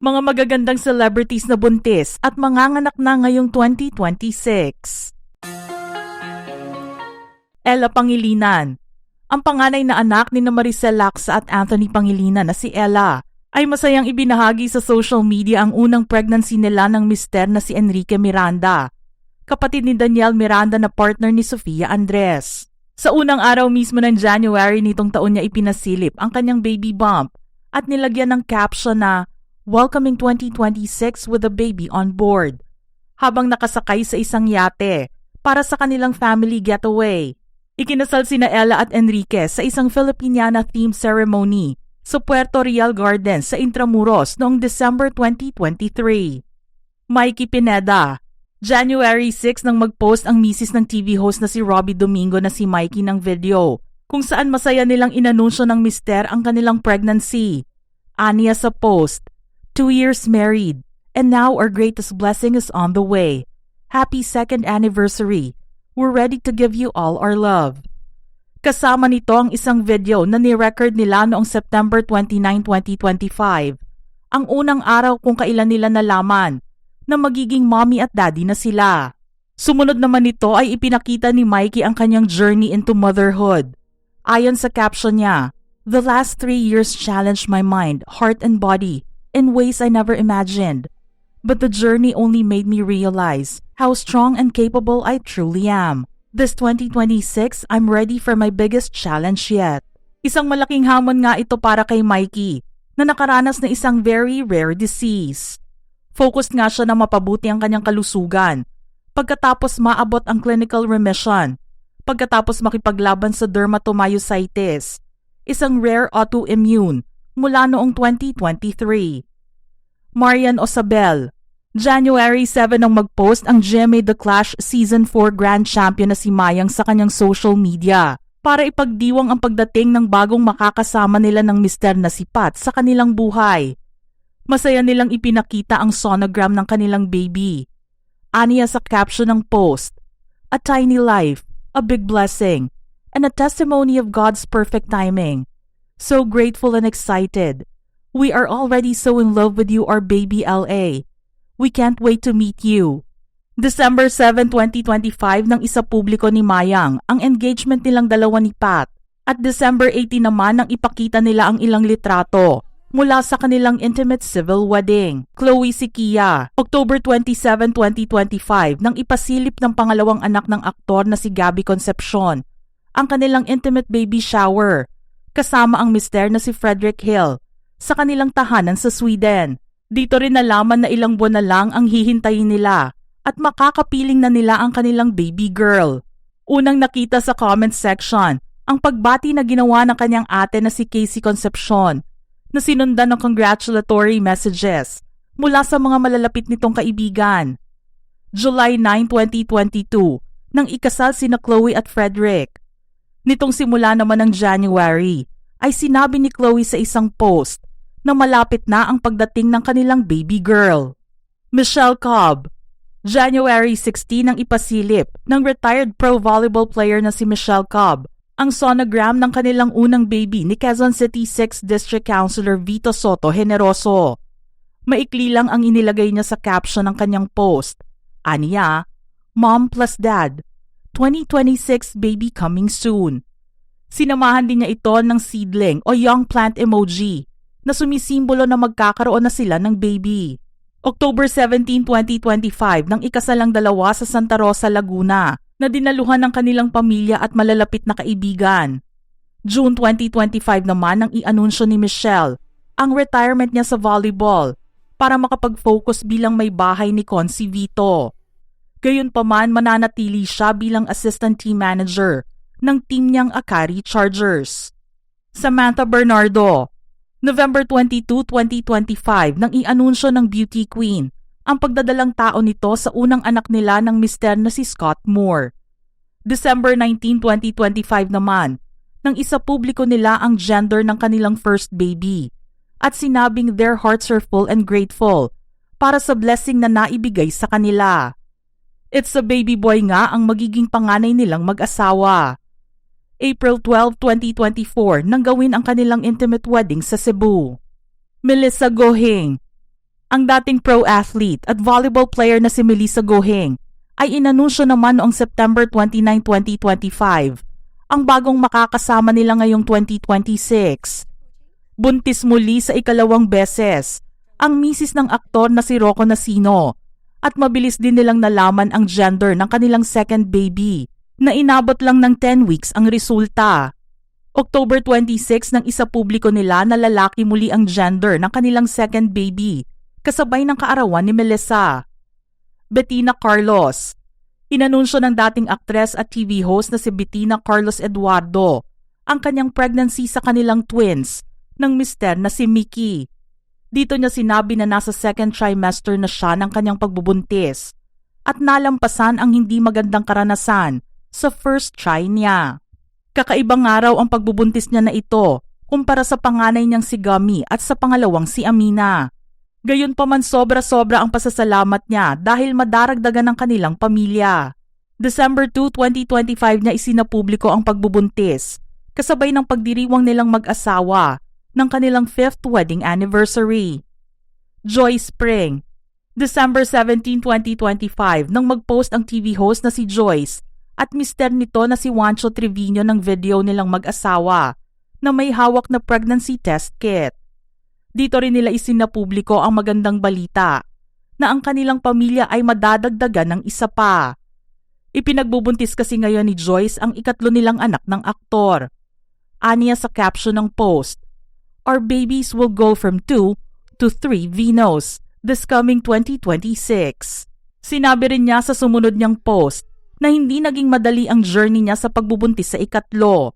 Mga magagandang celebrities na buntis at manganganak na ngayong 2026. Ella Pangilinan. Ang panganay na anak ni Maricel Laksa at Anthony Pangilinan na si Ella ay masayang ibinahagi sa social media ang unang pregnancy nila ng mister na si Enrique Miranda, kapatid ni Daniel Miranda na partner ni Sofia Andres. Sa unang araw mismo ng January nitong taon niya ipinasilip ang kanyang baby bump at nilagyan ng caption na "Welcoming 2026 with a baby on board" habang nakasakay sa isang yate para sa kanilang family getaway. Ikinasal sina Ella at Enrique sa isang Filipiniana-themed ceremony sa Puerto Real Gardens sa Intramuros noong December 2023. Mikey Pineda. January 6 nang mag-post ang misis ng TV host na si Robbie Domingo na si Mikey ng video kung saan masaya nilang inanunsyo ng mister ang kanilang pregnancy. Aniya sa post, 2 years married, and now our greatest blessing is on the way. Happy 2nd anniversary. We're ready to give you all our love. Kasama nito ang isang video na ni-record nila noong September 29, 2025. Ang unang araw kung kailan nila nalaman na magiging mommy at daddy na sila. Sumunod naman nito ay ipinakita ni Mikey ang kanyang journey into motherhood. Ayon sa caption niya, "The last 3 years challenged my mind, heart and body in ways I never imagined. But the journey only made me realize how strong and capable I truly am. This 2026, I'm ready for my biggest challenge yet." Isang malaking hamon nga ito para kay Mikey na nakaranas na isang very rare disease. Focused nga siya na mapabuti ang kanyang kalusugan pagkatapos maabot ang clinical remission, pagkatapos makipaglaban sa dermatomyositis, isang rare autoimmune mula noong 2023. Marian Osabel. January 7 nang mag-post ang GMA The Clash Season 4 Grand Champion na si Mayang sa kanyang social media para ipagdiwang ang pagdating ng bagong makakasama nila ng mister na si Pat sa kanilang buhay. Masaya nilang ipinakita ang sonogram ng kanilang baby. Aniya sa caption ng post, "A tiny life, a big blessing, and a testimony of God's perfect timing. So grateful and excited. We are already so in love with you, our baby LA. We can't wait to meet you." December 7, 2025 nang isa publiko ni Mayang ang engagement nilang dalawa ni Pat. At December 18 naman nang ipakita nila ang ilang litrato mula sa kanilang intimate civil wedding. Chloe Siquia. October 27, 2025 nang ipasilip ng pangalawang anak ng aktor na si Gabby Concepcion ang kanilang intimate baby shower kasama ang mister na si Frederick Hill sa kanilang tahanan sa Sweden. Dito rin nalaman na ilang buwan na lang ang hihintayin nila at makakapiling na nila ang kanilang baby girl. Unang nakita sa comment section ang pagbati na ginawa ng kanyang ate na si Casey Concepcion na sinundan ng congratulatory messages mula sa mga malalapit nitong kaibigan. July 9, 2022 nang ikasal sina Chloe at Frederick. Nitong simula naman ng January ay sinabi ni Chloe sa isang post na malapit na ang pagdating ng kanilang baby girl. Michelle Cobb. January 16 nang ipasilip ng retired pro volleyball player na si Michelle Cobb ang sonogram ng kanilang unang baby ni Quezon City 6th District Councilor Vito Soto Generoso. Maikli lang ang inilagay niya sa caption ng kanyang post. Aniya, "Mom plus Dad, 2026 baby coming soon." Sinamahan din niya ito ng seedling o young plant emoji na sumisimbolo na magkakaroon na sila ng baby. October 17, 2025 nang ikasalang dalawa sa Santa Rosa, Laguna na dinaluhan ng kanilang pamilya at malalapit na kaibigan. June 2025 naman nang i-anunsyo ni Michelle ang retirement niya sa volleyball para makapag-focus bilang may bahay ni Consi Vito. Gayunpaman mananatili siya bilang assistant team manager ng team niyang Akari Chargers. Samantha Bernardo. November 22, 2025 nang i-anunsyo ng beauty queen ang pagdadalang tao nito sa unang anak nila ng mister na si Scott Moore. December 19, 2025 naman nang isa publiko nila ang gender ng kanilang first baby at sinabing their hearts are full and grateful para sa blessing na naibigay sa kanila. It's a baby boy nga ang magiging panganay nilang mag-asawa. April 12, 2024 nang gawin ang kanilang intimate wedding sa Cebu. Melissa Gohing. Ang dating pro athlete at volleyball player na si Melissa Goheng ay inanunsyo naman noong September 29, 2025 ang bagong makakasama nila ngayong 2026. Buntis muli sa ikalawang beses ang misis ng aktor na si Rocco Nacino at mabilis din nilang nalaman ang gender ng kanilang second baby na inabot lang ng 10 weeks ang resulta. October 26 nang isapubliko nila na lalaki muli ang gender ng kanilang second baby kasabay ng kaarawan ni Melissa. Bettina Carlos. Inanunsyo ng dating aktres at TV host na si Bettina Carlos Eduardo ang kanyang pregnancy sa kanilang twins ng mister na si Mickey. Dito niya sinabi na nasa second trimester na siya ng kanyang pagbubuntis at nalampasan ang hindi magandang karanasan sa first try niya. Kakaibang araw ang pagbubuntis niya na ito kumpara sa panganay niyang si Gummy at sa pangalawang si Amina. Gayunpaman sobra-sobra ang pasasalamat niya dahil madaragdagan ng kanilang pamilya. December 2, 2025 niya isinapubliko ang pagbubuntis kasabay ng pagdiriwang nilang mag-asawa ng kanilang 5th wedding anniversary. Joy Spring. December 17, 2025 nang mag-post ang TV host na si Joyce at mister nito na si Juancho Trevino ng video nilang mag-asawa na may hawak na pregnancy test kit. Dito rin nila isinapubliko ang magandang balita na ang kanilang pamilya ay madadagdagan ng isa pa. Ipinagbubuntis kasi ngayon ni Joyce ang ikatlo nilang anak ng aktor. Aniya sa caption ng post, "Our babies will go from 2 to 3 Vinos this coming 2026. Sinabi rin niya sa sumunod niyang post na hindi naging madali ang journey niya sa pagbubuntis sa ikatlo.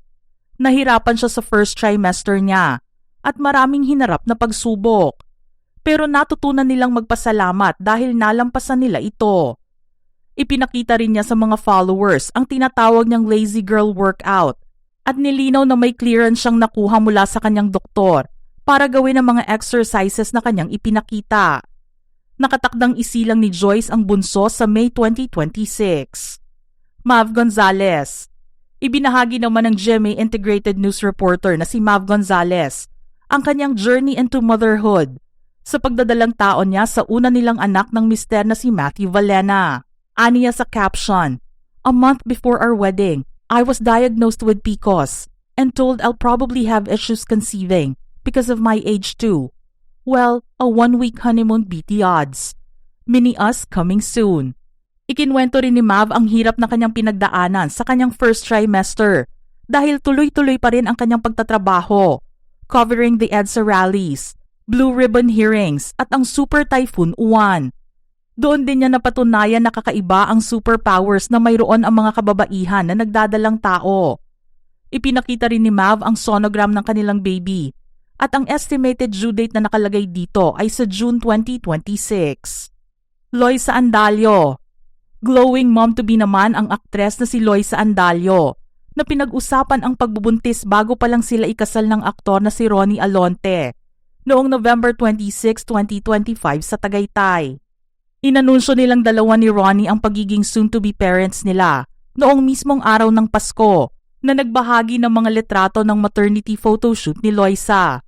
Nahirapan siya sa first trimester niya at maraming hinarap na pagsubok. Pero natutunan nilang magpasalamat dahil nalampasan nila ito. Ipinakita rin niya sa mga followers ang tinatawag niyang lazy girl workout at nilinaw na may clearance siyang nakuha mula sa kanyang doktor para gawin ang mga exercises na kanyang ipinakita. Nakatakdang isilang ni Joyce ang bunso sa May 2026. Mav Gonzalez. Ibinahagi naman ng GMA Integrated News reporter na si Mav Gonzalez ang kanyang journey into motherhood sa pagdadalang taon niya sa una nilang anak ng mister na si Matthew Valena. Aniya sa caption, "A month before our wedding, I was diagnosed with PCOS and told I'll probably have issues conceiving because of my age too. Well, a 1-week honeymoon beat the odds. Mini us coming soon." Ikinwento rin ni Mav ang hirap na kanyang pinagdaanan sa kanyang first trimester dahil tuloy-tuloy pa rin ang kanyang pagtatrabaho, covering the EDSA rallies, Blue Ribbon hearings at ang Super Typhoon Uwan. Doon din niya napatunayan na kakaiba ang superpowers na mayroon ang mga kababaihan na nagdadalang tao. Ipinakita rin ni Mav ang sonogram ng kanilang baby at ang estimated due date na nakalagay dito ay sa June 2026. Loisa Andalio. Glowing mom-to-be naman ang aktres na si Loisa Andalio na pinag-usapan ang pagbubuntis bago pa lang sila ikasal ng aktor na si Ronnie Alonte noong November 26, 2025 sa Tagaytay. Inanunsyo nilang dalawa ni Ronnie ang pagiging soon-to-be parents nila noong mismong araw ng Pasko na nagbahagi ng mga litrato ng maternity photoshoot ni Loisa.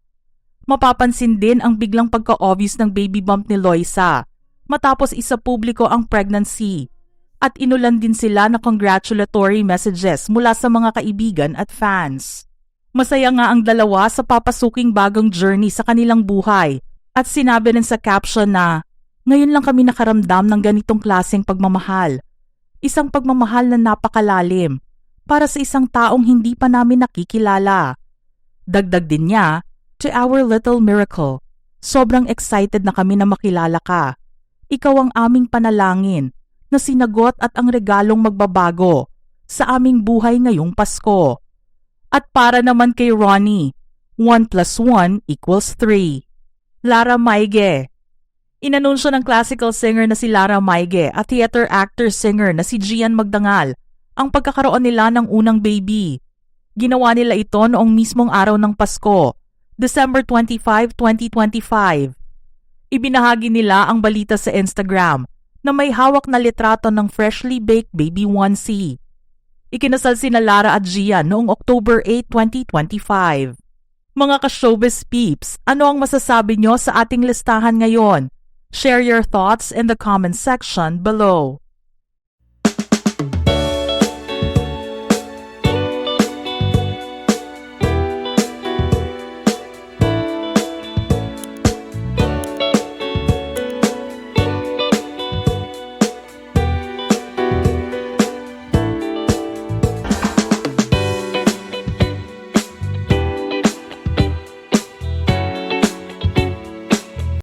Mapapansin din ang biglang pagka-obvious ng baby bump ni Loisa matapos isapubliko ang pregnancy at inulan din sila na congratulatory messages mula sa mga kaibigan at fans. Masaya nga ang dalawa sa papasuking bagong journey sa kanilang buhay at sinabi rin sa caption na, "Ngayon lang kami nakaramdam ng ganitong klaseng pagmamahal. Isang pagmamahal na napakalalim para sa isang taong hindi pa namin nakikilala." Dagdag din niya, "To our little miracle, sobrang excited na kami na makilala ka. Ikaw ang aming panalangin na sinagot at ang regalong magbabago sa aming buhay ngayong Pasko." At para naman kay Ronnie, 1 + 1 = 3. Lara Maige. Inanunsyo ng classical singer na si Lara Maige at theater actor-singer na si Gian Magdangal ang pagkakaroon nila ng unang baby. Ginawa nila ito noong mismong araw ng Pasko, December 25, 2025. Ibinahagi nila ang balita sa Instagram na may hawak na litrato ng freshly baked baby onesie. Ikinasal sina Lara at Gian noong October 8, 2025. Mga ka-showbiz peeps, ano ang masasabi nyo sa ating listahan ngayon? Share your thoughts in the comment section below.